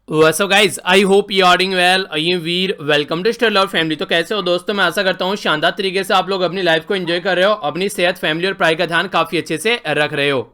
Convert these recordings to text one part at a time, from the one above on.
What's up guys, I hope you are doing well। I am Veer, welcome to stellar family. तो कैसे हो दोस्तों, मैं आशा करता हूँ शानदार तरीके से आप लोग अपनी लाइफ को एंजॉय कर रहे हो, अपनी सेहत, फैमिली और पढ़ाई का ध्यान काफी अच्छे से रख रहे हो।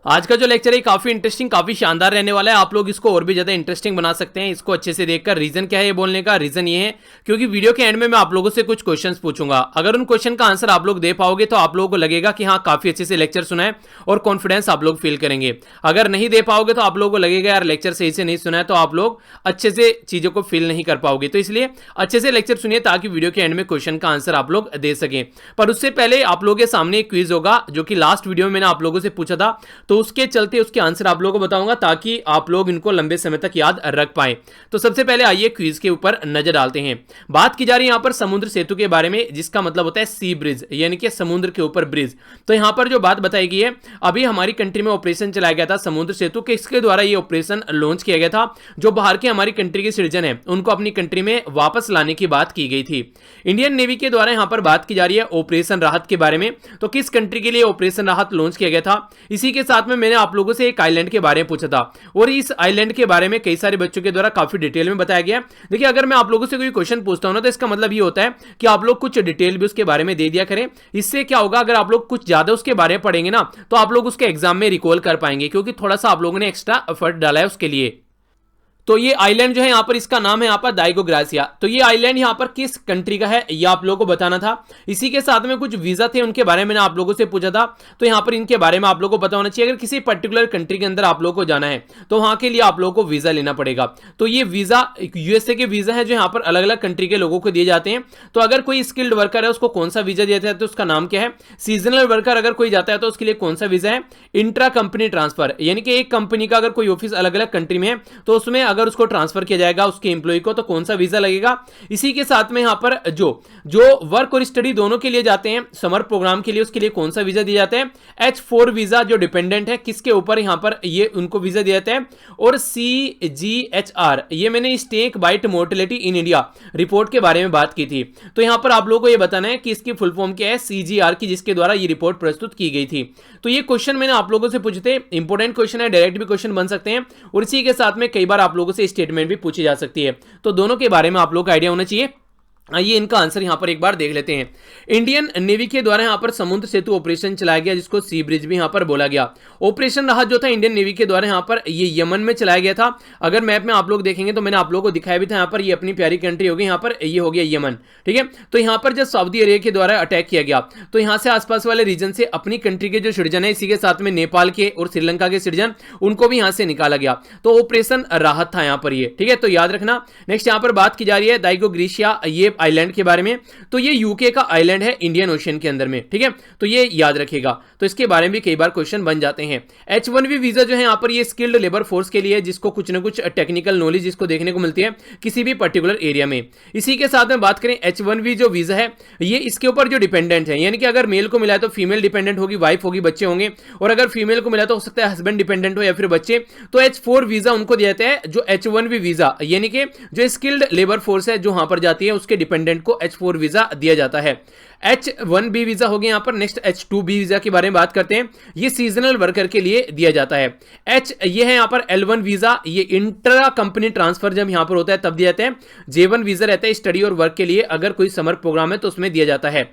आज का जो लेक्चर है काफी इंटरेस्टिंग, काफी शानदार रहने वाला है। आप लोग इसको और भी ज्यादा इंटरेस्टिंग बना सकते हैं इसको अच्छे से देखकर। रीजन क्या है ये बोलने का? रीजन ये है क्योंकि वीडियो के एंड में मैं आप लोगों से कुछ क्वेश्चंस पूछूंगा। अगर उन क्वेश्चन का आंसर आप लोग दे पाओगे तो आप लोगों को लगेगा कि हाँ काफी अच्छे से लेक्चर सुना है और कॉन्फिडेंस आप लोग फील करेंगे। अगर नहीं दे पाओगे तो आप लोगों को लगेगा यार लेक्चर सही से नहीं सुना है, तो आप लोग अच्छे से चीजों को फील नहीं कर पाओगे। तो इसलिए अच्छे से लेक्चर सुनिए ताकि वीडियो के एंड में क्वेश्चन का आंसर आप लोग दे सकें। पर उससे पहले आप लोगों के सामने एक क्विज होगा जो कि लास्ट वीडियो में मैंने आप लोगों से पूछा था, तो उसके चलते उसके आंसर आप लोगों को बताऊंगा ताकि आप लोग इनको लंबे समय तक याद रख पाए। तो सबसे पहले आइए क्विज के ऊपर नजर डालते हैं। बात की जा रही है यहां पर समुद्र सेतु के बारे में, जिसका मतलब होता है सी ब्रिज, यानी कि समुद्र के ऊपर ब्रिज। तो यहां पर जो बात बताई गई है, अभी हमारी कंट्री में ऑपरेशन चलाया गया था समुद्र सेतु के, इसके द्वारा ये ऑपरेशन लॉन्च किया गया था। जो बाहर के हमारी कंट्री के सिटीजन है उनको अपनी कंट्री में वापस लाने की बात की गई थी। इंडियन नेवी के द्वारा यहां पर बात की जा रही है ऑपरेशन राहत के बारे में। तो किस कंट्री के लिए ऑपरेशन राहत लॉन्च किया गया था? इसी के साथ में मैंने आप लोगों से एक आइलैंड के बारे में पूछा था और इस आइलैंड के बारे में कई सारे बच्चों के द्वारा काफी डिटेल में बताया गया। देखिए, अगर मैं आप लोगों से कोई क्वेश्चन पूछता हूं ना, तो इसका मतलब ये होता है कि आप लोग कुछ डिटेल भी उसके बारे में दे दिया करें। इससे क्या होगा, अगर आप लोग कुछ ज्यादा उसके बारे में पढ़ेंगे ना, तो आप लोग उसके एग्जाम में रिकॉल कर पाएंगे, क्योंकि थोड़ा सा आप लोगों ने एक्स्ट्रा एफर्ट डाला है उसके लिए। तो ये आइलैंड जो है यहाँ पर, इसका नाम है यहाँ पर दाइगो ग्रासिया। तो ये आइलैंड यहाँ पर किस कंट्री का है ये आप लोगों को बताना था। इसी के साथ में कुछ वीजा थे, उनके बारे में मैंने आप लोगों से पूछा था, तो यहाँ पर इनके बारे में आप लोगों को पता होना चाहिए। अगर किसी पर्टिकुलर कंट्री के अंदर आप लोगों को जाना है तो वहां के लिए आप लोगों को वीजा लेना पड़ेगा। तो ये वीजा यूएसए के वीजा है जो यहाँ पर अलग अलग कंट्री के लोगों को दिए जाते हैं। तो अगर कोई स्किल्ड वर्कर है उसको कौन सा वीजा दिया जाता है, तो उसका नाम क्या है? सीजनल वर्कर अगर कोई जाता है तो उसके लिए कौन सा वीजा है? इंट्रा कंपनी ट्रांसफर, यानी कि एक कंपनी का अगर कोई ऑफिस अलग अलग कंट्री में है तो उसमें अगर उसको ट्रांसफर किया जाएगा उसके एम्प्लॉय को, तो कौन सा वीजा लगेगा। इसी के साथ में यहां पर जो वर्क और स्टडी दोनों के लिए जाते हैं समर प्रोग्राम के लिए, उसके लिए कौन सा वीजा दिया जाता है? H4 वीजा, जो डिपेंडेंट है किसके ऊपर, यहां पर ये उनको वीजा दिया जाता है। और CGHR, ये मैंने snake bite mortality in India report के बारे में बात की थी। तो यहां पर आप लोगों को यह बताना है कि इसकी फुल फॉर्म क्या है CGR की, जिसके द्वारा ये रिपोर्ट प्रस्तुत की गई थी। तो ये क्वेश्चन मैंने आप लोगों से पूछे थे, इंपोर्टेंट क्वेश्चन है, डायरेक्ट भी क्वेश्चन बन सकते हैं और इसी के साथ में कई बार आप लोगों से स्टेटमेंट भी पूछी जा सकती है। तो दोनों के बारे में आप लोग को आइडिया होना चाहिए। आइए इनका आंसर यहां पर एक बार देख लेते हैं। इंडियन नेवी के द्वारा यहां पर समुद्र सेतु ऑपरेशन चलाया गया, जिसको सी ब्रिज भी यहां पर बोला गया। ऑपरेशन राहत जो था इंडियन नेवी के द्वारा यहां पर ये यमन में चलाया गया था। अगर मैप में आप लोग देखेंगे तो मैंने आप लोगों को दिखाया भी था, यहां पर ये अपनी प्यारी कंट्री होगी, यहां पर ये हो गया यमन, ठीक है। तो यहां पर जब सऊदी अरेबिया के द्वारा अटैक किया गया तो यहां से आसपास वाले रीजन से अपनी कंट्री के जो सिटीजन है, इसी के साथ में नेपाल के और श्रीलंका के सिटीजन, उनको भी यहां से निकाला गया। तो ऑपरेशन राहत था यहां पर ये, ठीक है। तो याद रखना। नेक्स्ट यहां पर बात की जा रही है दाइगो ग्रासिया, ये आइलैंड के बारे में। तो ये यूके का आइलैंड है इंडियन ओशन के अंदर में, ठीक है। तो ये याद रखेगा। तो इसके बारे में भी कई बार क्वेश्चन बन जाते हैं। H1B वीजा जो है यहाँ पर ये स्किल्ड लेबर फोर्स के लिए, जिसको कुछ ना कुछ टेक्निकल नॉलेज जिसको देखने को मिलती है किसी भी पर्टिकुलर एरिया में। इसी के साथ में बात करें H1B जो वीजा है, ये इसके ऊपर जो डिपेंडेंट है, यानी कि अगर मेल को मिला है तो फीमेल डिपेंडेंट होगी, वाइफ होगी, बच्चे होंगे। और अगर फीमेल को मिला तो हो सकता है हस्बैंड डिपेंडेंट हो या फिर बच्चे। तो H4 वीजा उनको दिया जाता है। जो H1B वीजा, यानी कि जो स्किल्ड लेबर फोर्स है जो वहां पर जाती है, उसके डिपेंडेंट को H4 वीजा दिया जाता है। H1B वीजा हो गया यहाँ पर। नेक्स्ट H2B वीजा के बारे में बात करते हैं। ये सीजनल वर्कर के लिए दिया जाता है। ये है यहाँ पर L1 वीजा, ये इंट्रा कंपनी ट्रांसफर जब यहाँ पर होता है तब दिया जाता है। J1 वीजा रहता है स्टडी और वर्क के लिए, अगर कोई समर प्रोग्राम है तो उसमें दिया जाता है।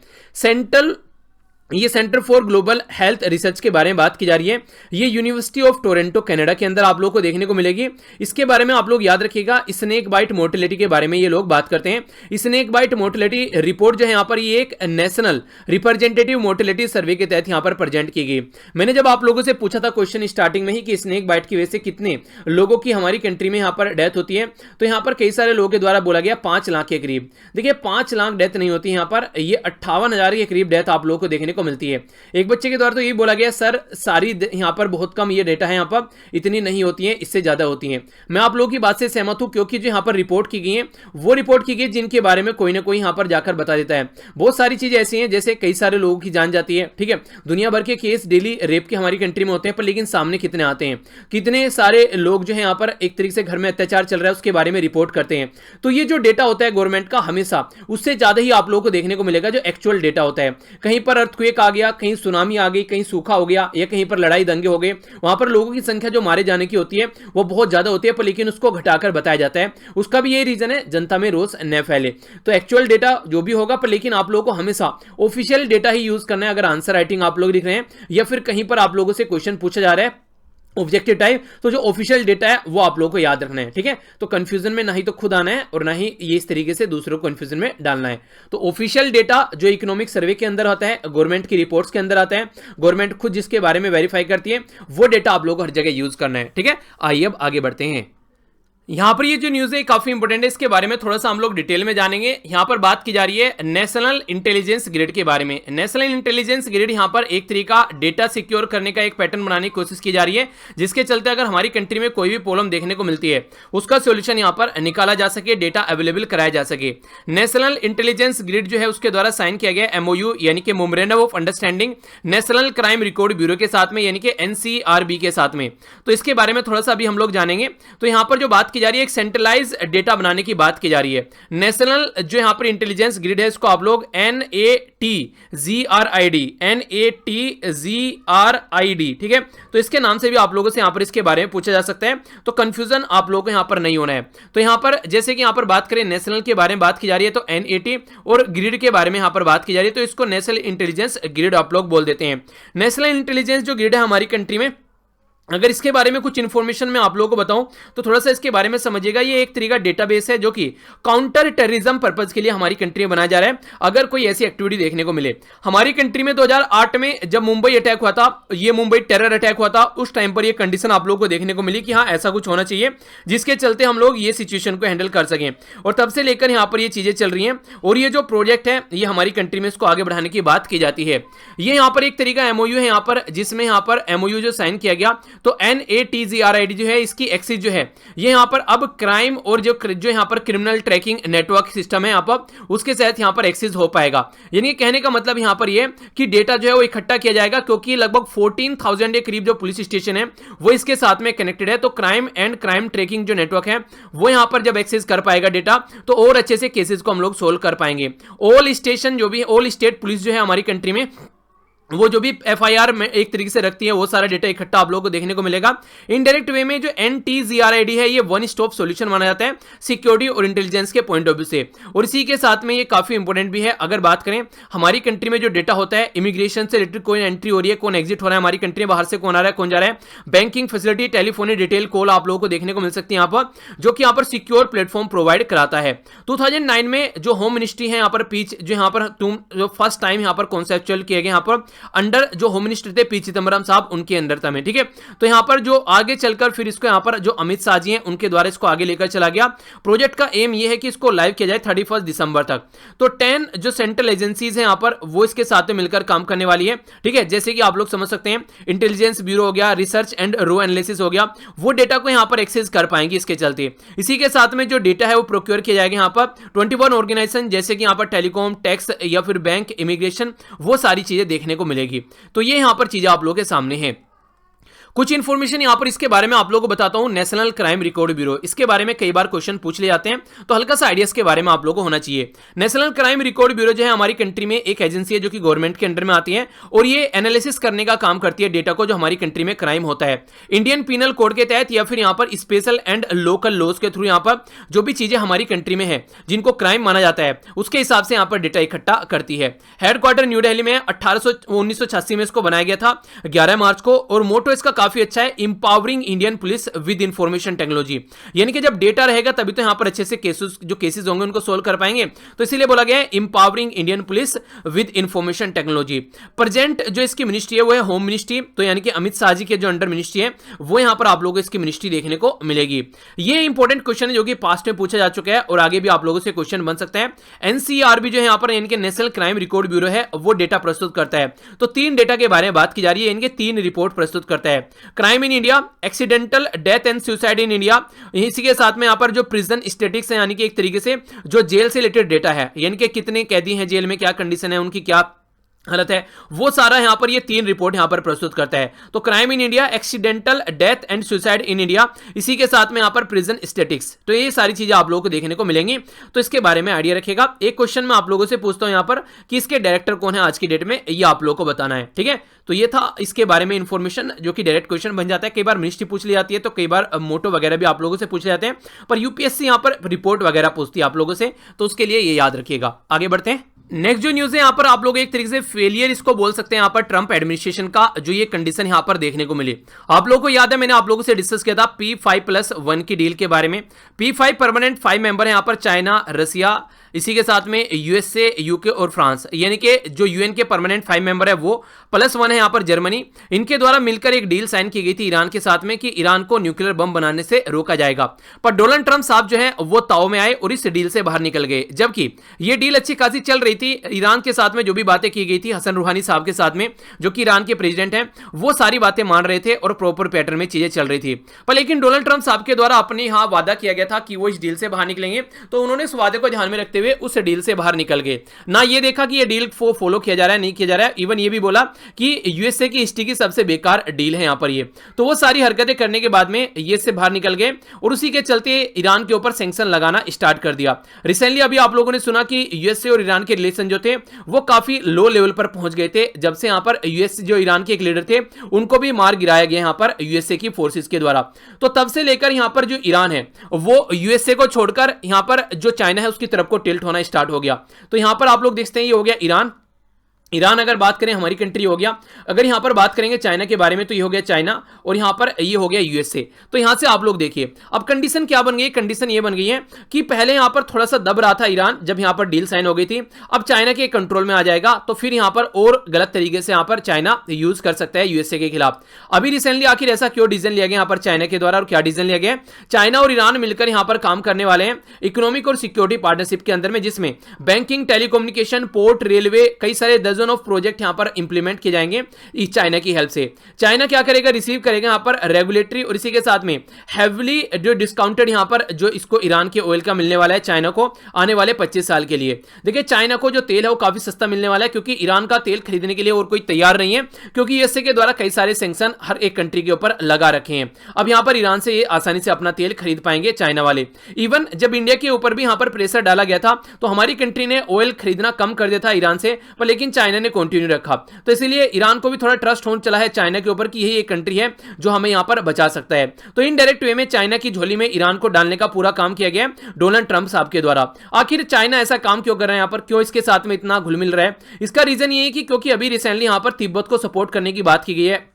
ये centre for global health research के बारे में बात की जा रही है। ये यूनिवर्सिटी ऑफ टोरंटो कनाडा के अंदर आप लोगों को देखने को मिलेगी। इसके बारे में आप लोग याद रखिएगा। स्नेक बाइट मोर्टेलिटी के बारे में ये लोग बात करते हैं। स्नेक बाइट मोर्टेलिटी रिपोर्ट जो है यहाँ पर, ये एक नेशनल रिप्रेजेंटेटिव मोर्टेलिटी सर्वे के तहत यहाँ पर प्रेजेंट की गई। मैंने जब आप लोगों से पूछा था क्वेश्चन स्टार्टिंग में ही कि स्नेक बाइट की वजह से कितने लोगों की हमारी कंट्री में यहाँ पर डेथ होती है, तो यहाँ पर कई सारे लोगों के द्वारा बोला गया 5 लाख के करीब। देखिए 5 लाख डेथ नहीं होती यहाँ पर, ये 58,000 के करीब डेथ आप लोगों को देखने को मिलती है। एक बच्चे के द्वारा तो ये बोला गया सर सारी यहां पर बहुत कम ये डेटा है, यहां पर इतनी नहीं होती है, इससे ज्यादा होती है। मैं आप लोगों की बात से सहमत हूं, क्योंकि जो यहां पर रिपोर्ट की गई है वो रिपोर्ट की गई जिनके बारे में कोई ना कोई यहां पर जाकर बता देता है। बहुत सारी चीजें ऐसी हैं जैसे कई सारे लोगों की जान जाती है, ठीक है। दुनिया भर के केस डेली रेप के हमारी कंट्री में होते हैं, पर लेकिन सामने कितने आते हैं, कितने सारे लोग जो है यहाँ पर एक तरीके से घर में अत्याचार चल रहा है उसके बारे में रिपोर्ट करते हैं। तो ये जो डेटा होता है गवर्नमेंट का, हमेशा उससे ज्यादा ही आप लोगों को देखने को मिलेगा जो एक्चुअल डेटा होता है। कहीं पर अर्थक्वेक अर्थक्वेक आ गया, कहीं सुनामी आ गई, कहीं सूखा हो गया, या कहीं पर लड़ाई दंगे हो गए, वहां पर लोगों की संख्या जो मारे जाने की होती है वो बहुत ज्यादा होती है, पर लेकिन उसको घटाकर बताया जाता है। उसका भी यही रीजन है, जनता में रोष न फैले। तो एक्चुअल डेटा जो भी होगा, पर लेकिन आप लोगों को हमेशा ऑफिशियल डेटा ही यूज करना है। अगर आंसर राइटिंग आप लोग लिख रहे हैं या फिर कहीं पर आप लोगों से क्वेश्चन पूछा जा रहा है ऑब्जेक्टिव टाइप, तो जो ऑफिशियल डेटा है वो आप लोगों को याद रखना है, ठीक है। तो कंफ्यूजन में ना ही तो खुद आना है और ना ही ये इस तरीके से दूसरों को कंफ्यूजन में डालना है। तो ऑफिशियल डेटा जो इकोनॉमिक सर्वे के अंदर आता है, गवर्नमेंट की रिपोर्ट्स के अंदर आता है, गवर्नमेंट खुद जिसके बारे में वेरीफाई करती है, वो डेटा आप लोगों को हर जगह यूज करना है, ठीक है। आइए अब आगे बढ़ते हैं। यहां पर ये जो न्यूज है काफी इंपॉर्टेंट है, इसके बारे में थोड़ा सा हम लोग डिटेल में जानेंगे। यहां पर बात की जा रही है नेशनल इंटेलिजेंस ग्रिड के बारे में। नेशनल इंटेलिजेंस ग्रिड यहां पर एक तरीका डेटा सिक्योर करने का एक पैटर्न बनाने की कोशिश की जा रही है, जिसके चलते अगर हमारी कंट्री में कोई भी प्रॉब्लम देखने को मिलती है उसका सोल्यूशन यहां पर निकाला जा सके, डेटा अवेलेबल कराया जा सके। नेशनल इंटेलिजेंस ग्रिड जो है उसके द्वारा साइन किया गया एमओयू यानी कि memorandum of understanding national crime record bureau के साथ में, यानी कि एनसीआरबी के साथ में। तो इसके बारे में थोड़ा सा अभी हम लोग जानेंगे। तो यहां पर जो बात की जा रही है, एक सेंट्रलाइज डेटा बनाने की बात की जा रही है। नेशनल जो यहां पर इंटेलिजेंस ग्रिड है इसको आप लोग NATZRID, ठीक है। तो इसके नाम से भी आप लोगों से यहां पर इसके बारे में पूछा जा सकता है, तो कंफ्यूजन आप लोगों को यहां पर नहीं होना है। तो यहां पर जैसे कि यहां पर बात करें नेशनल के बारे में बात की जा रही है, तो NAT, और ग्रिड के बारे में यहां पर बात की जा रही है, तो इसको नेशनल इंटेलिजेंस ग्रिड आप लोग बोल देते हैं। नेशनल इंटेलिजेंस जो ग्रिड है हमारी कंट्री में, अगर इसके बारे में कुछ इंफॉर्मेशन मैं आप लोगों को बताऊं तो थोड़ा सा इसके बारे में समझिएगा। ये एक तरीका डेटाबेस है जो कि काउंटर टेररिज्म पर्पस के लिए हमारी कंट्री में बनाया जा रहा है। अगर कोई ऐसी एक्टिविटी देखने को मिले, हमारी कंट्री में 2008 में जब मुंबई अटैक हुआ था, ये मुंबई टेरर अटैक हुआ था, उस टाइम पर ये कंडीशन आप लोगों को देखने को मिली कि हाँ ऐसा कुछ होना चाहिए जिसके चलते हम लोग ये सिचुएशन को हैंडल कर सकें, और तब से लेकर यहाँ पर ये चीजें चल रही हैं। और ये जो प्रोजेक्ट है ये हमारी कंट्री में इसको आगे बढ़ाने की बात की जाती है। ये यहाँ पर एक तरीका एमओयू है यहाँ पर, जिसमें यहाँ पर एमओयू जो साइन किया गया, तो NATZRID जो है इसकी एक्सिस जो है ये यहाँ पर अब क्राइम और जो यहाँ पर क्रिमिनल ट्रैकिंग नेटवर्क सिस्टम है यहाँ पर, उसके साथ यहाँ पर एक्सेस हो पाएगा। यानी कहने का मतलब यहाँ पर ये कि डेटा जो है वो इकट्ठा किया जाएगा, क्योंकि लगभग 14,000 के करीब जो पुलिस स्टेशन है वो इसके साथ में कनेक्टेड है। तो क्राइम एंड क्राइम ट्रैकिंग जो नेटवर्क है वो यहाँ पर जब एक्सेस कर पाएगा डेटा, तो और अच्छे से केसेस को हम लोग सोल्व कर पाएंगे। ऑल स्टेशन जो भी ऑल स्टेट पुलिस जो है हमारी कंट्री में, वो जो भी FIR में एक तरीके से रखती है, वो सारा डेटा इकट्ठा आप लोगों को देखने को मिलेगा। इनडायरेक्ट वे में जो NTZRID है ये वन स्टॉप सॉल्यूशन माना जाता है सिक्योरिटी और इंटेलिजेंस के पॉइंट ऑफ व्यू से। और इसी के साथ में ये काफी इंपॉर्टेंट भी है। अगर बात करें हमारी कंट्री में जो डेटा होता है, इमिग्रेशन से रिलेटेड कौन एंट्री हो रही है, कौन एग्जिट हो रहा है हमारी कंट्री में, बाहर से कौन आ रहा है, कौन जा रहा है, banking facility, telephonic detail call आप लोगों को देखने को मिल सकती है यहाँ पर, जो कि यहाँ पर सिक्योर प्लेटफॉर्म प्रोवाइड कराता है। 2009 में जो होम मिनिस्ट्री है यहाँ पर जो यहाँ पर जो फर्स्ट टाइम यहाँ पर कॉन्सेप्चुअल किए गए यहाँ पर अंडर जो होम मिनिस्टर थे पी चिदम्बरम साहब, उनके अंदर था में, ठीक है। तो यहां पर जो आगे चलकर फिर इसको यहां पर जो अमित शाह जी हैं उनके द्वारा इसको आगे लेकर चला गया। प्रोजेक्ट का एम ये है कि इसको लाइव किया जाए 31 दिसंबर तक। तो 10 जो सेंट्रल एजेंसीज हैं यहां पर वो इसके साथ में मिलकर काम करने वाली है, ठीक है। जैसे कि आप लोग समझ सकते हैं इंटेलिजेंस ब्यूरो हो गया, रिसर्च एंड रो एनालिसिस हो गया, वो डेटा को यहां पर एक्सेस कर पाएंगे इसके चलते। इसी के साथ में जो डेटा है वो प्रोक्योर किया जाएगा यहां पर 21 ऑर्गेनाइजेशन, जैसे कि यहां पर टेलीकॉम, टैक्स या फिर बैंक, इमिग्रेशन, वो सारी चीजें देखने को मिलेगी। तो ये यहां पर चीजें आप लोगों के सामने हैं। कुछ इंफॉर्मेशन यहां पर इसके बारे में आप लोगों को बताता हूं। नेशनल क्राइम रिकॉर्ड ब्यूरो, इसके बारे में कई बार क्वेश्चन पूछ ले जाते हैं, तो हल्का सा आइडिया इसके बारे में आप लोगों को होना चाहिए। नेशनल क्राइम रिकॉर्ड ब्यूरो जो है हमारी कंट्री में एक एजेंसी है जो कि गवर्नमेंट के अंडर में आती है, और ये एनालिसिस करने का काम करती है डेटा को जो हमारी कंट्री में क्राइम होता है। इंडियन पीनल कोड के तहत या फिर यहां पर स्पेशल एंड लोकल लॉज के थ्रू यहां पर जो भी चीजें हमारी कंट्री में है जिनको क्राइम माना जाता है, उसके हिसाब से यहां पर डेटा इकट्ठा करती है। हेडक्वार्टर न्यू दिल्ली में 1986 में इसको बनाया गया था 11 मार्च को, और मोटो इसका काफी अच्छा है, powering Indian police with information technology. यानी कि जब डेटा रहेगा तभी तो यहां पर अच्छे से केसेस होंगे उनको सोल्व कर पाएंगे, तो इसीलिए बोला गया है empowering Indian police with information technology. Present जो इसकी मिनिस्ट्री है वो है होम मिनिस्ट्री, तो यानी कि अमित शाह जी के जो अंडर मिनिस्ट्री है वो यहां पर आप लोगों को इसकी मिनिस्ट्री देखने को मिलेगी। ये इंपॉर्टेंट क्वेश्चन है जो कि पास्ट में पूछा जा चुका है और आगे भी आप लोगों से क्वेश्चन बन सकता है। एनसीआरबी जो है यहां पर यानी कि नेशनल क्राइम रिकॉर्ड ब्यूरो है, वो डेटा प्रस्तुत करता है। तो 3 डेटा के बारे में बात की जा रही है, इनके 3 रिपोर्ट प्रस्तुत करता है। Crime in India, accidental death and suicide in India, इसी के साथ में यहां पर जो प्रिजन स्टैटिक्स है यानी कि एक तरीके से जो जेल से रिलेटेड डेटा है, यानी कि कितने कैदी हैं जेल में, क्या कंडीशन है उनकी, क्या गलत है, वो सारा यहां पर ये 3 रिपोर्ट यहां पर प्रस्तुत करता है। तो crime in India, accidental death and suicide in India, इसी के साथ में यहां पर प्रिजन स्टैटिक्स, तो ये सारी चीजें आप लोगों को देखने को मिलेंगी। तो इसके बारे में आइडिया रखेगा। एक क्वेश्चन मैं आप लोगों से पूछता हूं यहां पर कि इसके डायरेक्टर कौन है आज की डेट में, ये आप लोगों को बताना है, ठीक है। तो ये था इसके बारे में इंफॉर्मेशन, जो कि डायरेक्ट क्वेश्चन बन जाता है। कई बार मिनिस्ट्री पूछ ली जाती है, तो कई बार मोटो वगैरह भी आप लोगों से पूछे जाते हैं, पर यूपीएससी यहां पर रिपोर्ट वगैरह पूछती है आप लोगों से, तो उसके लिए ये याद रखिएगा। आगे बढ़ते हैं। नेक्स्ट जो न्यूज है यहां पर आप लोग एक तरीके से फेलियर इसको बोल सकते हैं यहां पर ट्रंप एडमिनिस्ट्रेशन का, जो ये कंडीशन यहां पर देखने को मिली। आप लोगों को याद है मैंने आप लोगों से डिस्कस किया था P5+1 की डील के बारे में। P5 परमानेंट 5 मेंबर है यहां पर चाइना, रसिया, इसी के साथ में यूएसए, यूके और फ्रांस, यानी कि जो यूएन के परमानेंट 5 मेंबर है वो, +1 है यहां पर जर्मनी। इनके द्वारा मिलकर एक डील साइन की गई थी ईरान के साथ में कि ईरान को न्यूक्लियर बम बनाने से रोका जाएगा। पर डोनाल्ड ट्रंप साहब जो है वो ताव में आए और इस डील से बाहर निकल गए। जबकि ये डील अच्छी खासी चल रही थी ईरान के साथ में, जो भी बातें की गई थी हसन रूहानी साहब के साथ में, जो कि ईरान के प्रेसिडेंट हैं, वो सारी बातें मान रहे थे और प्रॉपर पैटर्न में चीजें चल रही थी। पर लेकिन डोनाल्ड ट्रंप साहब के द्वारा अपने यहां वादा किया गया था कि वो इस डील से बाहर निकलेंगे, तो उन्होंने इस वादे को ध्यान में रखते हुए उस डील से बाहर निकल गए। ना ये देखा कि ये डील को फॉलो किया जा रहा है, नहीं किया जा रहा है। इवन ये भी बोला कि यूएसए की हिस्ट्री की सबसे बेकार डील है यहां पर ये। तो वो सारी हरकतें करने के बाद में ये से बाहर निकल गए और उसी के चलते ईरान के ऊपर सैंक्शन लगाना स्टार्ट कर दिया। रिसेंटली अभी आप लोगों ने सुना कि यूएसए और ईरान के रिलेशन जो थे वो काफी लो लेवल पर पहुंच गए थे, जब से यहां पर यूएस जो ईरान के एक लीडर थे उनको भी मार गिराया गया यहां पर यूएसए की फोर्सेस के द्वारा। तो तब से लेकर यहां पर जो ईरान है वो यूएसए को छोड़कर यहां पर जो चाइना है उसकी तरफ को टिल्ट होना स्टार्ट हो गया। तो यहां पर आप लोग देखते हैं ये हो गया ईरान अगर बात करें हमारी कंट्री हो गया। अगर यहां पर बात करेंगे चाइना के बारे में तो ये हो गया चाइना, और यहां पर ये हो गया यूएसए। तो यहां से आप लोग देखिए अब कंडीशन क्या बन गई, कंडीशन ये बन गई है कि पहले यहां पर थोड़ा सा दब रहा था ईरान, जब यहां पर डील साइन हो गई थी, अब चाइना के कंट्रोल में आ जाएगा, तो फिर यहां पर और गलत तरीके से यहां पर चाइना यूज कर सकता है यूएसए के खिलाफ। अभी रिसेंटली आखिर ऐसा क्यों डिसीजन लिया गया यहां पर चाइना के द्वारा, और क्या डिसीजन लिया गया? चाइना और ईरान मिलकर यहां पर काम करने वाले हैं इकोनॉमिक और सिक्योरिटी पार्टनरशिप के अंदर में, जिसमें बैंकिंग, टेलीकम्युनिकेशन, पोर्ट, रेलवे, कई सारे दर्जन ऑफ प्रोजेक्ट यहां पर इंप्लीमेंट किए जाएंगे इस चाइना की हेल्प से। चाइना क्या करेगा, रिसीव करेगा यहां पर रेगुलेटरी और इसी के साथ में हेवीली जो डिस्काउंटेड यहां पर जो इसको ईरान के ऑयल का मिलने वाला है चाइना को आने वाले 25 साल के लिए। देखिए चाइना को जो तेल है वो काफी सस्ता मिलने वाला है, क्योंकि ईरान का तेल खरीदने के लिए और कोई तैयार नहीं है, क्योंकि यूएसए के द्वारा कई सारे सैंक्शन हर एक कंट्री के ऊपर लगा रखे हैं। अब यहां पर ईरान से ये आसानी से अपना तेल खरीद पाएंगे चाइना वाले। इवन जब इंडिया के ऊपर भी यहां पर प्रेशर डाला गया था तो हमारी कंट्री ने ऑयल खरीदना कम कर दिया था ईरान से, पर लेकिन चाइना ने कंटिन्यू रखा। तो इसलिए ईरान को भी थोड़ा ट्रस्ट होने चला है चाइना के ऊपर कि यही एक कंट्री है जो हमें यहां पर बचा सकता है। तो इनडायरेक्ट वे में चाइना की झोली में ईरान को डालने का पूरा काम किया गया डोनाल्ड ट्रंप साहब के द्वारा। आखिर चाइना ऐसा काम क्यों कर रहा है यहां पर, क्यों इसके साथ में इतना घुल मिल रहा है? इसका रीजन ये है कि क्योंकि अभी रिसेंटली यहां पर तिब्बत को सपोर्ट करने की बात की गई है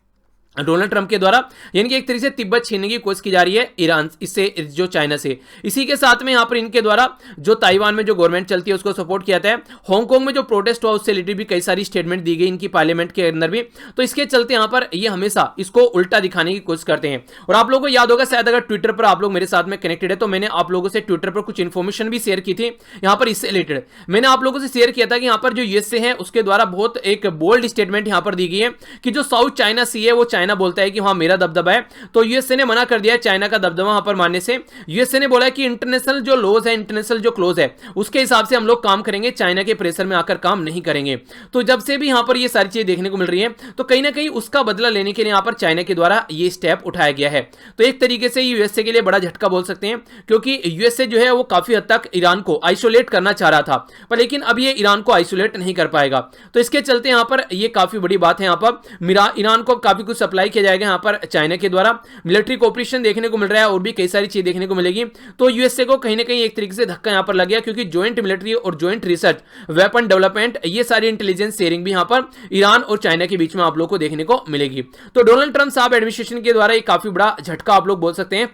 डोनाल्ड ट्रंप के द्वारा, यानी कि एक तरीके से तिब्बत छीनने की कोशिश की जा रही है ईरान इससे, जो चाइना से। इसी के साथ में यहां पर इनके द्वारा जो ताइवान में जो गवर्नमेंट चलती है उसको सपोर्ट किया जाता है। हांगकांग में जो प्रोटेस्ट हुआ उससे रिलेटेड भी कई सारी स्टेटमेंट दी गई इनकी पार्लियामेंट के अंदर भी। तो इसके चलते यहां पर ये हमेशा इसको उल्टा दिखाने की कोशिश करते हैं। और आप लोगों को याद होगा शायद, अगर ट्विटर पर आप लोग मेरे साथ में कनेक्टेड है तो मैंने आप लोगों से ट्विटर पर कुछ इन्फॉर्मेशन भी शेयर की थी यहां पर इससे रिलेटेड। मैंने आप लोगों से शेयर किया था कि यहां पर जो यूएसए है उसके द्वारा बहुत एक बोल्ड स्टेटमेंट यहां पर दी गई है कि जो साउथ चाइना सी है वो चाइना बोलता है कि वहां मेरा दबदबा है, तो यूएसए ने मना कर दिया है चाइना का दबदबा वहां पर मानने से। यूएसए ने बोला है कि इंटरनेशनल जो लॉज है, इंटरनेशनल जो क्लोज है उसके हिसाब से हम लोग काम करेंगे, चाइना के प्रेशर में आकर काम नहीं करेंगे। तो जब से भी यहां पर ये सारी चीजें देखने को मिल रही है तो कहीं ना कहीं उसका बदला लेने के लिए यहां पर चाइना के द्वारा ये स्टेप उठाया गया है। तो एक तरीके से यूएसए के लिए बड़ा झटका बोल सकते हैं, क्योंकि यूएसए जो है वो काफी हद तक ईरान को आइसोलेट करना चाह रहा था, पर लेकिन अब ये ईरान को आइसोलेट नहीं कर पाएगा। तो इसके चलते यहां पर ये काफी बड़ी बात है, यहां पर ईरान को काफी कुछ सप्लाई किया जाएगा यहां पर चाइना के द्वारा। मिलिट्री कोऑपरेशन देखने को मिल रहा है और भी कई सारी चीजें देखने को मिलेगी। तो यूएसए को कहीं ना कहीं एक तरीके से धक्का यहां पर लग गया, क्योंकि ज्वाइंट मिलिट्री और ज्वाइंट रिसर्च, वेपन डेवलपमेंट, ये सारी इंटेलिजेंस शेयरिंग भी यहां पर ईरान और चाइना के बीच में आप लोग को देखने को मिलेगी। तो डोनाल्ड ट्रंप साहब एडमिनिस्ट्रेशन के द्वारा एक काफी बड़ा झटका आप लोग बोल सकते हैं,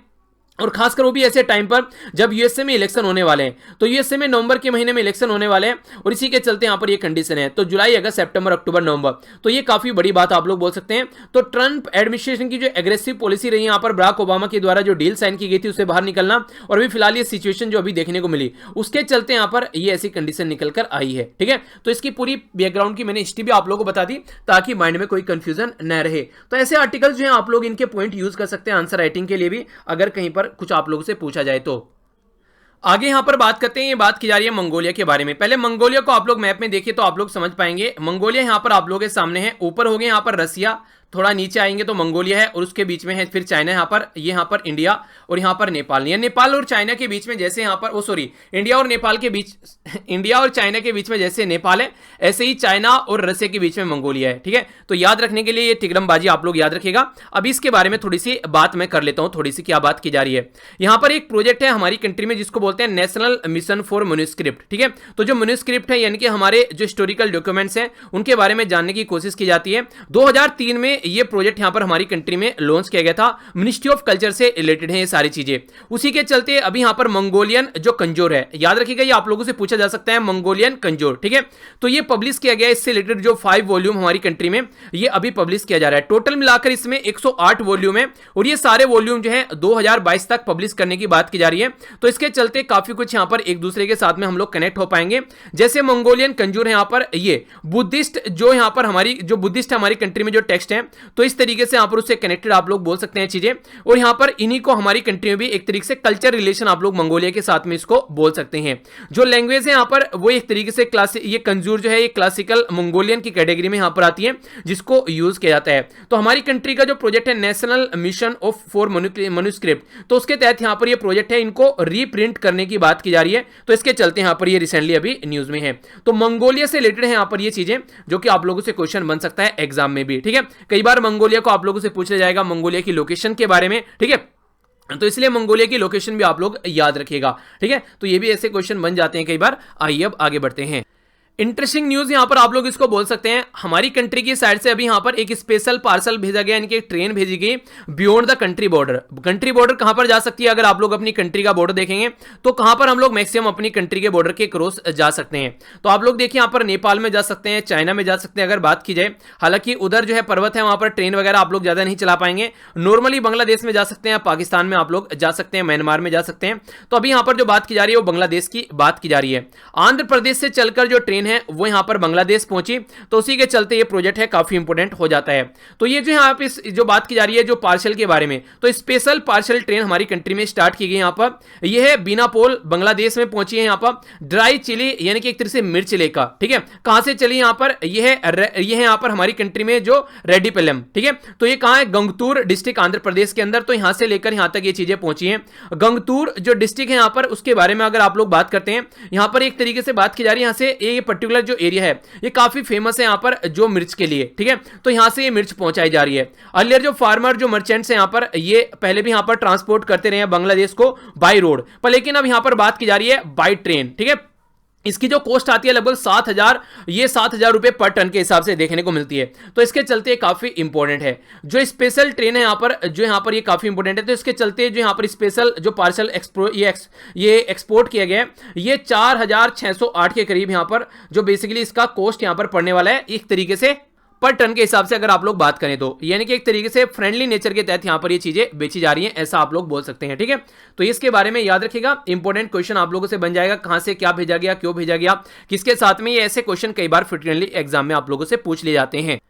और खासकर वो भी ऐसे टाइम पर जब यूएसए में इलेक्शन होने वाले हैं। तो यूएसए में नवंबर के महीने में इलेक्शन होने वाले हैं और इसी के चलते यहां पर ये कंडीशन है। तो जुलाई, अगस्त, सितंबर, अक्टूबर, नवंबर, तो ये काफी बड़ी बात आप लोग बोल सकते हैं। तो ट्रंप एडमिनिस्ट्रेशन की जो एग्रेसिव पॉलिसी रही यहां पर बराक ओबामा के द्वारा जो डील साइन की गई थी उससे बाहर निकलना, और अभी फिलहाल ये सिचुएशन जो अभी देखने को मिली उसके चलते यहां पर ये ऐसी कंडीशन निकल कर आई है। ठीक है, तो इसकी पूरी बैकग्राउंड की मैंने हिस्ट्री भी आप लोगों को बता दी ताकि माइंड में कोई कंफ्यूजन न रहे। तो ऐसे आर्टिकल्स जो है आप लोग इनके पॉइंट यूज कर सकते हैं आंसर राइटिंग के लिए भी, अगर कहीं पर कुछ आप लोगों से पूछा जाए तो। आगे यहां पर बात करते हैं, ये बात की जा रही है मंगोलिया के बारे में। पहले मंगोलिया को आप लोग मैप में देखिए तो आप लोग समझ पाएंगे। मंगोलिया यहां पर आप लोगों के सामने है, ऊपर हो गए यहां पर रसिया, थोड़ा नीचे आएंगे तो मंगोलिया है और उसके बीच में है फिर चाइना, यहाँ पर इंडिया और यहाँ पर नेपाल। ये नेपाल और चाइना के बीच में जैसे यहाँ पर सॉरी इंडिया और नेपाल के बीच इंडिया और चाइना के बीच में जैसे नेपाल है, ऐसे ही चाइना और रसिया के बीच में मंगोलिया है। ठीक है, तो याद रखने के लिए ये तिग्रमबाजी आप लोग याद रखिएगा। अब इसके बारे में थोड़ी सी बात मैं कर लेता हूं, थोड़ी सी क्या बात की जा रही है। यहाँ पर एक प्रोजेक्ट है हमारी कंट्री में जिसको बोलते हैं नेशनल मिशन फॉर मैन्युस्क्रिप्ट। ठीक है, तो जो मैन्युस्क्रिप्ट है यानी कि हमारे जो हिस्टोरिकल डॉक्यूमेंट्स हैं उनके बारे में जानने की कोशिश की जाती है। 2003 में ये प्रोजेक्ट यहाँ पर हमारी कंट्री में लॉन्च किया गया था, मिनिस्ट्री ऑफ कल्चर से रिलेटेड है ये सारी चीजें। उसी के चलते अभी यहाँ पर मंगोलियन जो कंजोर है, याद रखिएगा ये आप लोगों से पूछा जा सकता है, मंगोलियन कंजोर। ठीक है, तो ये पब्लिश किया गया, इससे रिलेटेड जो 5 वॉल्यूम हमारी कंट्री में ये अभी पब्लिश किया जा रहा है। टोटल मिलाकर इसमें 108 वॉल्यूम है और ये सारे वॉल्यूम जो है 2022 तक पब्लिश करने की बात की जा रही है। तो इसके चलते काफी कुछ यहाँ पर एक दूसरे के साथ में हम लोग कनेक्ट हो पाएंगे। जैसे मंगोलियन कंजूर है यहाँ पर ये बुद्धिस्ट जो यहाँ पर हमारी जो बुद्धिस्ट हमारी कंट्री में जो टेक्स्ट है, तो इस तरीके से यहाँ पर उससे कनेक्टेड आप लोग बोल सकते हैं चीजें। और यहाँ पर इन्हीं को हमारी कंट्री में भी एक तरीके से कल्चर रिलेशन आप लोग मंगोलिया के साथ में इसको बोल सकते हैं। जो लैंग्वेज है यहाँ पर वो एक तरीके से ये कंजूर जो है ये क्लासिकल मंगोलियन की कैटेगरी में यहाँ पर आती है जिसको यूज किया जाता है। तो हमारी कंट्री का जो प्रोजेक्ट है national mission of for manuscript, तो उसके तहत यहाँ पर ये प्रोजेक्ट है इनको रीप्रिंट करने की बात की जा रही है। तो इसके चलते यहाँ पर ये रिसेंटली अभी न्यूज में है। तो मंगोलिया से रिलेटेड है यहाँ पर ये चीजें जो कि आप लोगों से क्वेश्चन बन सकता है एग्जाम में भी। ठीक है, कई बार मंगोलिया को आप लोगों से पूछा जाएगा मंगोलिया की लोकेशन के बारे में। ठीक है, तो इसलिए मंगोलिया की लोकेशन भी आप लोग याद रखिएगा। ठीक है, तो ये भी ऐसे क्वेश्चन बन जाते हैं कई बार। आइए अब आगे बढ़ते हैं। इंटरेस्टिंग न्यूज यहां पर आप लोग इसको बोल सकते हैं, हमारी कंट्री की साइड से अभी यहां पर एक स्पेशल पार्सल भेजा गया, यानी कि एक ट्रेन भेजी गई beyond the country border. Country border कहां पर जा सकती है, अगर आप लोग अपनी कंट्री का बॉर्डर देखेंगे तो कहां पर हम लोग मैक्सिमम अपनी कंट्री के बॉर्डर के क्रॉस जा सकते हैं। तो आप लोग देखिए यहां पर नेपाल में जा सकते हैं, चाइना में जा सकते हैं अगर बात की जाए। हालांकि उधर जो है पर्वत है, वहां पर ट्रेन वगैरह आप लोग ज्यादा नहीं चला पाएंगे। नॉर्मली बांग्लादेश में जा सकते हैं, पाकिस्तान में आप लोग जा सकते हैं, म्यांमार में जा सकते हैं। तो अभी यहां पर जो बात की जा रही है वो बांग्लादेश की बात की जा रही है। आंध्र प्रदेश से चलकर जो ट्रेन है वो यहां पर बांग्लादेश पहुंची, तो उसी के चलते ये प्रोजेक्ट है काफी इंपोर्टेंट हो जाता है। तो ये जो यहाँ पे जो बात की जा रही है जो पार्सल के बारे में, तो स्पेशल पार्सल ट्रेन हमारी कंट्री में स्टार्ट की गई। यहाँ पर यह है बीनापोल बांग्लादेश में पहुंची है। यहाँ पर ड्राई चिली यानी कि एक तरह से मिर्च लेका। ठीक है, कहां से चली यहाँ पर, यह है यहाँ पर हमारी कंट्री में जो रेड्डीपल्लम। ठीक है, तो ये कहां है, गंगटूर डिस्ट्रिक्ट आंध्र प्रदेश के अंदर। तो यहां से लेकर यहां तक ये चीजें पहुंची हैं। गंगटूर जो डिस्ट्रिक्ट है यहाँ पर, उसके बारे में अगर आप लोग बात करते हैं, यहाँ पर एक तरीके से बात की जा रही है, यहाँ से ये पर्टिकुलर जो एरिया है ये काफी फेमस है यहाँ पर जो मिर्च के लिए। ठीक है, तो यहां से ये मिर्च पहुंचाई जा रही है। अर्लियर जो फार्मर जो मर्चेंट्स हैं यहाँ पर, ये पहले भी यहाँ पर ट्रांसपोर्ट करते रहे हैं बांग्लादेश को बाय रोड पर, लेकिन अब यहाँ पर बात की जा रही है बाय ट्रेन। ठीक है, इसकी जो कॉस्ट आती है लगभग 7,000, ये 7,000 रुपए पर टन के हिसाब से देखने को मिलती है। तो इसके चलते काफी इंपॉर्टेंट है जो स्पेशल ट्रेन है यहाँ पर, जो यहाँ पर ये काफी इंपॉर्टेंट है। तो इसके चलते जो यहाँ पर स्पेशल जो पार्सल ये एक्सपोर्ट किया गया है, ये 4,608 के करीब यहाँ पर जो बेसिकली इसका कॉस्ट यहाँ पर पड़ने वाला है एक तरीके से पर टन के हिसाब से अगर आप लोग बात करें तो, यानी कि एक तरीके से फ्रेंडली नेचर के तहत यहां पर ये चीजें बेची जा रही हैं, ऐसा आप लोग बोल सकते हैं। ठीक है, तो इसके बारे में याद रखिएगा, इंपॉर्टेंट क्वेश्चन आप लोगों से बन जाएगा, कहां से क्या भेजा गया, क्यों भेजा गया, किसके साथ में। ये ऐसे क्वेश्चन कई बार फ्रिक्वेंटली एग्जाम में आप लोगों से पूछ लिए जाते हैं।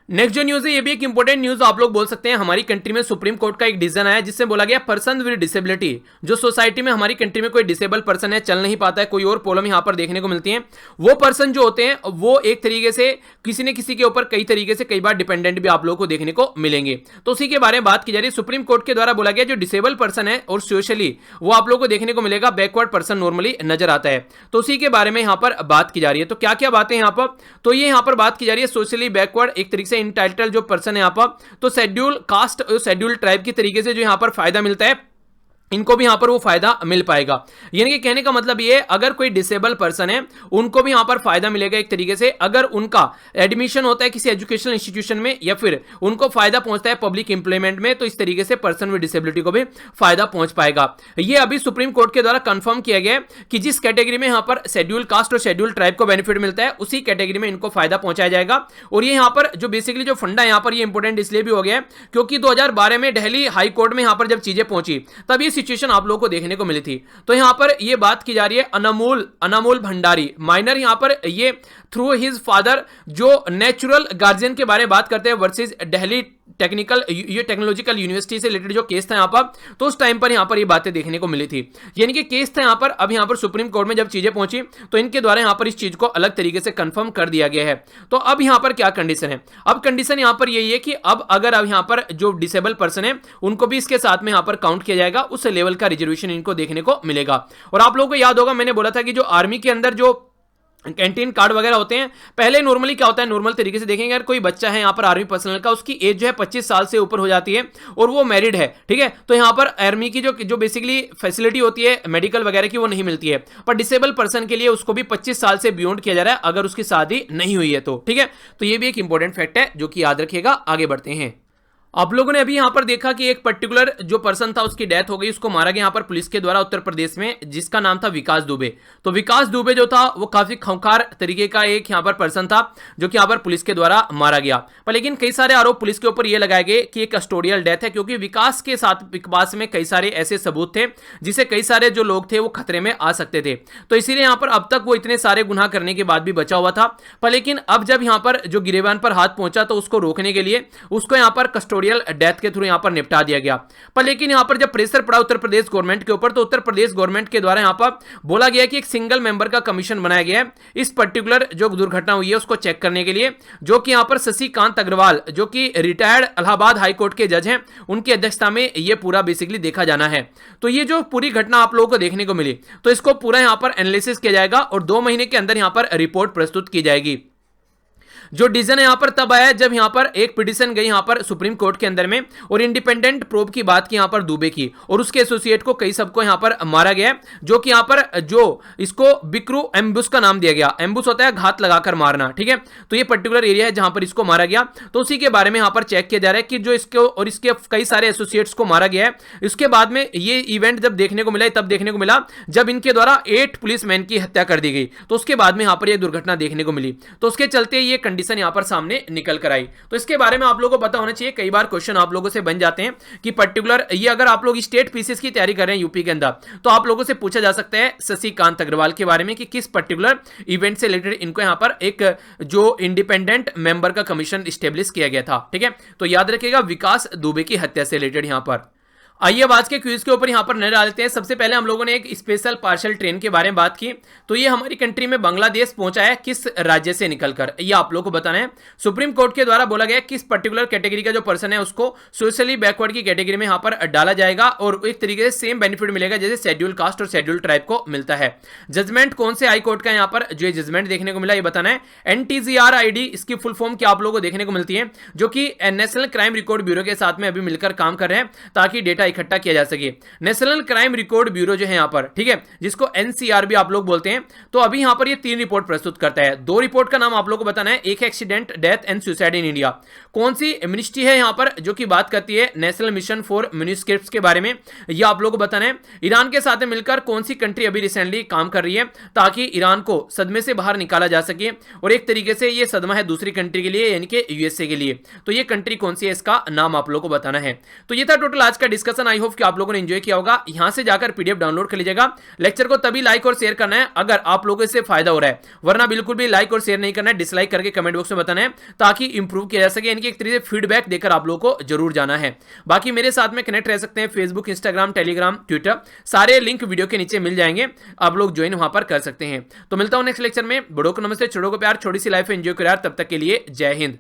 नेक्स्ट जो न्यूज है ये भी एक इंपॉर्टेंट न्यूज आप लोग बोल सकते हैं। हमारी कंट्री में सुप्रीम कोर्ट का एक डिसीजन आया जिससे बोला गया पर्सन विद डिसेबिलिटी, जो सोसाइटी में हमारी कंट्री में कोई डिसेबल पर्सन है, चल नहीं पाता है, कोई और प्रॉब्लम यहां पर देखने को मिलती है, वो पर्सन जो होते हैं वो एक तरीके से किसी न किसी के ऊपर कई तरीके से कई बार डिपेंडेंट भी आप लोगों को देखने को मिलेंगे। तो उसी के बारे में बात की जा रही है। सुप्रीम कोर्ट के द्वारा बोला गया जो डिसेबल पर्सन है और सोशली वो आप लोगों को देखने को मिलेगा बैकवर्ड पर्सन नॉर्मली नजर आता है। तो उसी के बारे में यहां पर बात की जा रही है। तो क्या क्या बातें यहां पर, तो ये यहां पर बात की जा रही है सोशली बैकवर्ड एक तरीके से इंटाइटल जो पर्सन है यहाँ पर, तो शेड्यूल कास्ट शेड्यूल ट्राइब की तरीके से जो यहाँ पर फायदा मिलता है, इनको भी यहां पर वो फायदा मिल पाएगा। यानी कि कहने का मतलब ये, अगर कोई डिसेबल पर्सन है उनको भी यहां पर फायदा मिलेगा एक तरीके से, अगर उनका एडमिशन होता है किसी एजुकेशनल इंस्टीट्यूशन में या फिर उनको फायदा पहुंचता है पब्लिक एम्प्लॉयमेंट में, तो इस तरीके से पर्सन विद डिसेबिलिटी को भी फायदा पहुंच पाएगा। ये अभी सुप्रीम कोर्ट के द्वारा कंफर्म किया गया कि जिस कैटेगरी में यहां पर शेड्यूल कास्ट और शेड्यूल ट्राइब को बेनिफिट मिलता है उसी कैटेगरी में इनको फायदा पहुंचाया जाएगा। और ये यहां पर जो बेसिकली जो फंडा यहां पर ये इंपॉर्टेंट इसलिए भी हो गया क्योंकि 2012 में दिल्ली हाई कोर्ट में यहां पर जब चीजें पहुंची तब ये सिचुएशन आप लोगों को देखने को मिली थी। तो यहां पर ये बात की जा रही है अनमोल भंडारी माइनर, यहां पर ये थ्रू हिज फादर जो नेचुरल गार्जियन के बारे में बात करते हैं वर्सेस दिल्ली ये टेक्नोलॉजिकल यूनिवर्सिटी से रिलेटेड जो केस था यहाँ पर, तो उस टाइम पर यहाँ पर ये बातें देखने को मिली थी। यानी कि केस था यहाँ पर, अब यहाँ पर सुप्रीम कोर्ट में जब चीजें पहुंची तो इनके द्वारा यहाँ पर इस चीज को अलग तरीके से कंफर्म कर दिया गया है। तो अब यहाँ पर क्या कंडीशन है? अब कंडीशन यहाँ पर यही है कि अब अगर अब यहाँ पर जो डिसेबल पर्सन है उनको भी इसके साथ में यहाँ पर काउंट किया जाएगा, उस लेवल का रिजर्वेशन इनको देखने को मिलेगा। और आप लोगों को याद होगा मैंने बोला था कि जो आर्मी के अंदर जो कैंटीन कार्ड वगैरह होते हैं, पहले नॉर्मली क्या होता है, नॉर्मल तरीके से देखेंगे अगर कोई बच्चा है यहाँ पर आर्मी पर्सनल का, उसकी एज जो है 25 साल से ऊपर हो जाती है और वो मैरिड है, ठीक है, तो यहाँ पर आर्मी की जो बेसिकली फैसिलिटी होती है मेडिकल वगैरह की वो नहीं मिलती है, पर डिसेबल पर्सन के लिए उसको भी 25 साल से बियॉन्ड किया जा रहा है अगर उसकी शादी नहीं हुई है तो, ठीक है। तो ये भी एक इंपॉर्टेंट फैक्ट है जो कि याद रखिएगा। आगे बढ़ते हैं। आप लोगों ने अभी यहां पर देखा कि एक पर्टिकुलर जो पर्सन था उसकी डेथ हो गई, उसको मारा गया यहां पर पुलिस के द्वारा उत्तर प्रदेश में, जिसका नाम था विकास दुबे। तो विकास दुबे जो था वो काफी खूंखार तरीके का एक यहां पर पर्सन था जो कि यहां पर पुलिस के द्वारा मारा गया। पर लेकिन कई सारे आरोप पुलिस के ऊपर ये लगाए गए कि एक कस्टोडियल डेथ है, क्योंकि विकास के साथ विकास में कई सारे ऐसे सबूत थे जिसे कई सारे जो लोग थे वो खतरे में आ सकते थे। तो इसीलिए यहां पर अब तक वो इतने सारे गुनाह करने के बाद भी बचा हुआ था। पर लेकिन अब जब यहां पर जो गिरेबान पर हाथ पहुंचा तो उसको रोकने के लिए उसको यहां पर कस्टोडियल डेथ के थ्रू यहां पर निपटा दिया गया। पर लेकिन यहां पर जब प्रेशर पड़ा उत्तर प्रदेश गवर्नमेंट के ऊपर, तो उत्तर प्रदेश गवर्नमेंट के द्वारा यहां पर बोला गया कि एक सिंगल मेंबर का कमीशन बनाया गया है इस पर्टिकुलर जो दुर्घटना हुई है उसको चेक करने के लिए, जो कि यहां पर शशिकांत अग्रवाल जो कि रिटायर्ड इलाहाबाद हाई कोर्ट के जज हैं, उनकी अध्यक्षता में यह पूरा बेसिकली देखा जाना है। तो ये जो पूरी घटना आप लोगों को देखने को मिली, तो इसको पूरा यहां पर एनालिसिस किया जाएगा और 2 महीने के अंदर यहां पर रिपोर्ट प्रस्तुत की जाएगी। जो डिसीजन है यहां पर तब आया जब यहां पर एक पिटीशन गई यहां पर सुप्रीम कोर्ट के अंदर में और इंडिपेंडेंट प्रोब की बात की यहां पर दुबे की और उसके एसोसिएट को कई सबको यहां पर मारा गया, जो कि यहां पर जो इसको बिक्रू एम्बुस का नाम दिया गया। एम्बुस होता है घात लगाकर मारना, ठीक है। तो ये पर्टिकुलर एरिया है जहां पर इसको मारा गया, तो उसी के बारे में यहां पर चेक किया जा रहा है कि जो इसको और इसके कई सारे एसोसिएट्स को मारा गया है। इसके बाद में ये इवेंट जब देखने को मिला, तब देखने को मिला जब इनके द्वारा 8 पुलिसमैन की हत्या कर दी गई, तो उसके बाद में यहां पर यह दुर्घटना देखने को मिली। तो उसके चलते ये कंडीशन यहां पर सामने निकल कर आई। तो इसके बारे में आप लोगों को पता होना चाहिए। कई बार क्वेश्चन आप लोगों से बन जाते हैं कि पर्टिकुलर ये अगर आप लोग स्टेट पीसीएस की तैयारी कर रहे हैं यूपी के अंदर, तो आप लोगों से पूछा जा सकता है शशिकांत अग्रवाल के बारे में कि किस पर्टिकुलर इवेंट से रिलेटेड इनको यहां पर एक जो इंडिपेंडेंट मेंबर का कमीशन स्टेब्लिश किया गया था, ठीक है। तो याद रखिएगा विकास दुबे की हत्या से रिलेटेड यहां पर। आइए अब आज के क्विज के ऊपर यहां पर नजर डालते हैं। सबसे पहले हम लोगों ने एक स्पेशल पार्सल ट्रेन के बारे में बात की, तो ये हमारी कंट्री में बांग्लादेश पहुंचा है किस राज्य से निकलकर, ये आप लोगों को बताना है। सुप्रीम कोर्ट के द्वारा बोला गया किस पर्टिकुलर कैटेगरी का जो पर्सन है उसको सोशली बैकवर्ड की कैटेगरी में यहां पर डाला जाएगा और एक तरीके से सेम बेनिफिट मिलेगा जैसे शेड्यूल कास्ट और शेड्यूल ट्राइब को मिलता है। जजमेंट कौन से हाई कोर्ट का यहां पर जो जजमेंट देखने को मिला ये बताना है। NTGRID इसकी फुल फॉर्म क्या आप लोगों को देखने को मिलती है, जो कि नेशनल क्राइम रिकॉर्ड ब्यूरो के साथ में अभी मिलकर काम कर रहे हैं ताकि डेटा इकट्ठा किया जा सके। नेशनल क्राइम रिकॉर्ड ब्यूरो जो है यहां पर, ठीक है, जिसको NCR भी आप लोग बोलते हैं, तो अभी यहां पर ये 3 रिपोर्ट प्रस्तुत करता है। 2 रिपोर्ट का नाम आप लोग को बताना है। एक accident death and suicide in India, कौन सी मिनिस्ट्री है यहां पर जो कि बात करती है नेशनल मिशन फॉर मैन्युस्क्रिप्ट्स के बारे में, ये आप लोग को बताना है। ईरान के साथ मिलकर कौन सी कंट्री अभी रिसेंटली काम कर रही है ताकि ईरान को सदमे से बाहर निकाला जा सके, और एक तरीके से ये सदमा है दूसरी कंट्री के लिए यानी कि USA के लिए, तो ये कंट्री कौन सी है इसका नाम आप लोग को बताना है। तो ये था टोटल आज का डिस्कशन। आई होप कि आप लोगों ने एंजॉय किया होगा। यहां से जाकर PDF डाउनलोड कर लीजिएगा। लेक्चर को तभी लाइक और शेयर करना है अगर आप लोगों से फायदा हो रहा है, वरना बिल्कुल भी लाइक और शेयर नहीं करना है, डिसलाइक करके कमेंट बॉक्स में बताना है ताकि इंप्रूव किया जा सके। यानी कि एक तरीके से फीडबैक देकर आप लोगों को जरूर जाना है। बाकी मेरे साथ में कनेक्ट रह सकते हैं फेसबुक, इंस्टाग्राम, टेलीग्राम, ट्विटर, सारे लिंक वीडियो के नीचे मिल जाएंगे, आप लोग ज्वाइन वहां पर कर सकते हैं। तो मिलता हूं नेक्स्ट लेक्चर में। बड़ों को नमस्ते, छोटों को प्यार, छोटी सी लाइफ एंजॉय करो यार। तब तक के लिए जय हिंद।